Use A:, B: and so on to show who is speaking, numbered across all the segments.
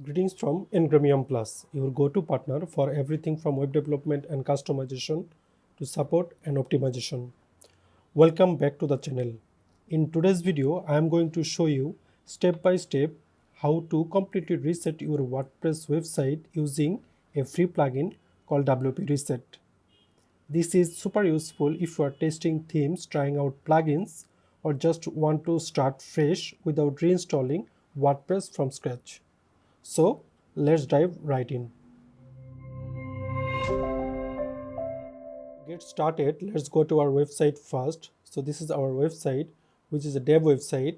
A: Greetings from Ingramium Plus, your go-to partner for everything from web development and customization to support and optimization. Welcome back to the channel. In today's video, I am going to show you step by step how to completely reset your WordPress website using a free plugin called WP Reset. This is super useful if you are testing themes, trying out plugins, or just want to start fresh without reinstalling WordPress from scratch. So let's dive right in. Get started, let's go to our website first. So this is our website, which is a dev website.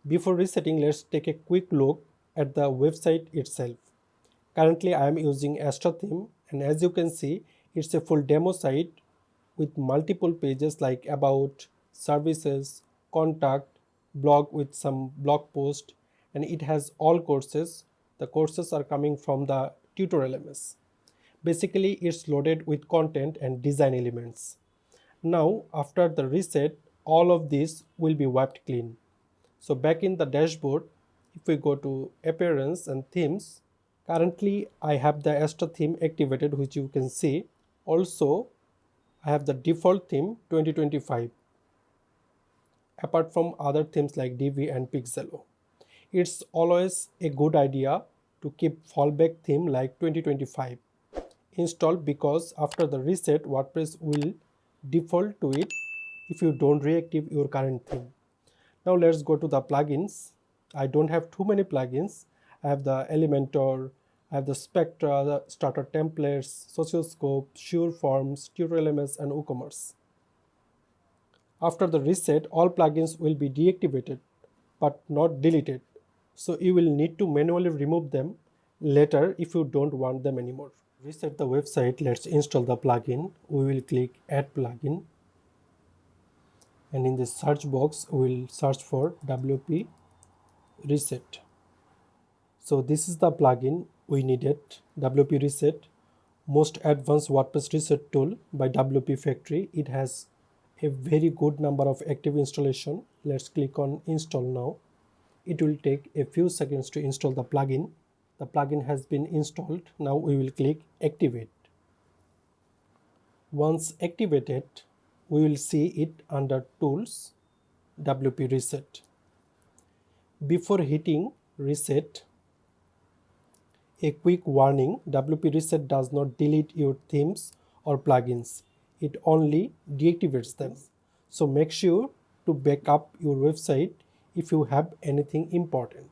A: Before resetting, let's take a quick look at the website itself. Currently I am using Astra theme, and as you can see, it's a full demo site with multiple pages like about, services, contact, blog with some blog post, and it has all courses. The courses are coming from the tutorial MS. Basically, it's loaded with content and design elements. Now, after the reset, all of this will be wiped clean. So back in the dashboard, if we go to appearance and themes, currently I have the Astra theme activated, which you can see. Also, I have the default theme 2025, apart from other themes like Divi and Pixelo. It's always a good idea to keep fallback theme like 2025 installed, because after the reset, WordPress will default to it if you don't reactive your current theme. Now let's go to the plugins. I don't have too many plugins. I have the Elementor, I have the Spectra, the starter templates, Socioscope, Sure Forms, Tutorial MS, and WooCommerce. After the reset, all plugins will be deactivated but not deleted. So you will need to manually remove them later if you don't want them anymore. Reset the website, let's install the plugin. We will click Add Plugin, and in the search box we will search for WP Reset. So this is the plugin we needed, WP Reset, most advanced WordPress reset tool by WP Factory. It has a very good number of active installation. Let's click on install now. It will take a few seconds to install the plugin. The plugin has been installed. Now we will click activate. Once activated, we will see it under tools, WP Reset. Before hitting reset, a quick warning: WP Reset does not delete your themes or plugins, it only deactivates them. So make sure to back up your website if you have anything important.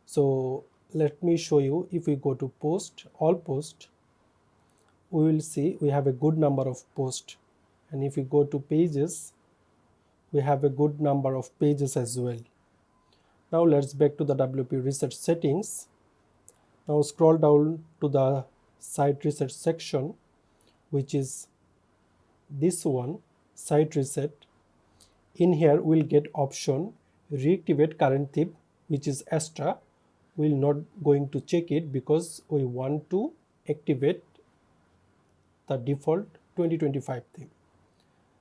A: So let me show you. If we go to post, all post, we will see we have a good number of posts, and if we go to pages, we have a good number of pages as well. Now let's back to the WP Reset settings. Now scroll down to the site reset section, which is this one, site reset. In here we'll get option reactivate current theme, which is Astra. We're not going to check it because we want to activate the default 2025 theme.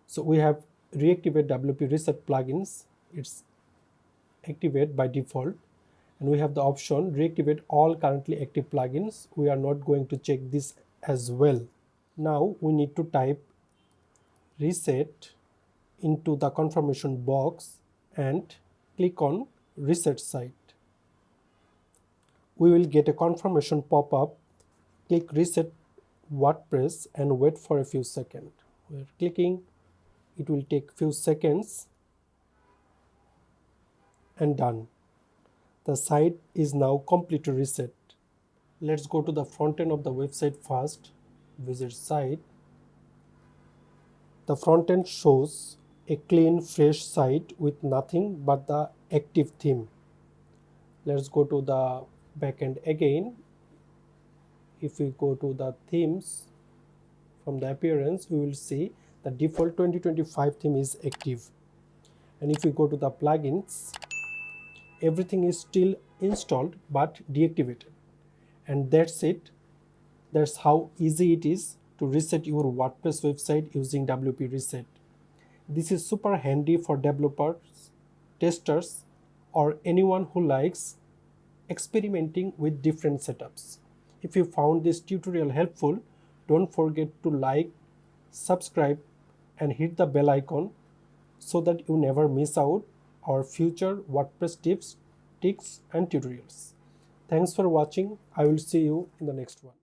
A: So we have reactivate WP Reset plugins. It's activate by default, and we have the option reactivate all currently active plugins. We are not going to check this as well. Now we need to type reset into the confirmation box and click on reset site. We will get a confirmation pop-up. Click reset WordPress and wait for a few seconds. We're clicking, it will take few seconds, and done. The site is now completely reset. Let's go to the front end of the website first. Visit site. The front end shows a clean, fresh site with nothing but the active theme. Let's go to the backend again. If we go to the themes, from the appearance, we will see the default 2025 theme is active. And if we go to the plugins, everything is still installed but deactivated. And that's it. That's how easy it is to reset your WordPress website using WP Reset. This is super handy for developers, testers, or anyone who likes experimenting with different setups. If you found this tutorial helpful, don't forget to like, subscribe, and hit the bell icon so that you never miss out our future WordPress tips, tricks, and tutorials. Thanks for watching. I will see you in the next one.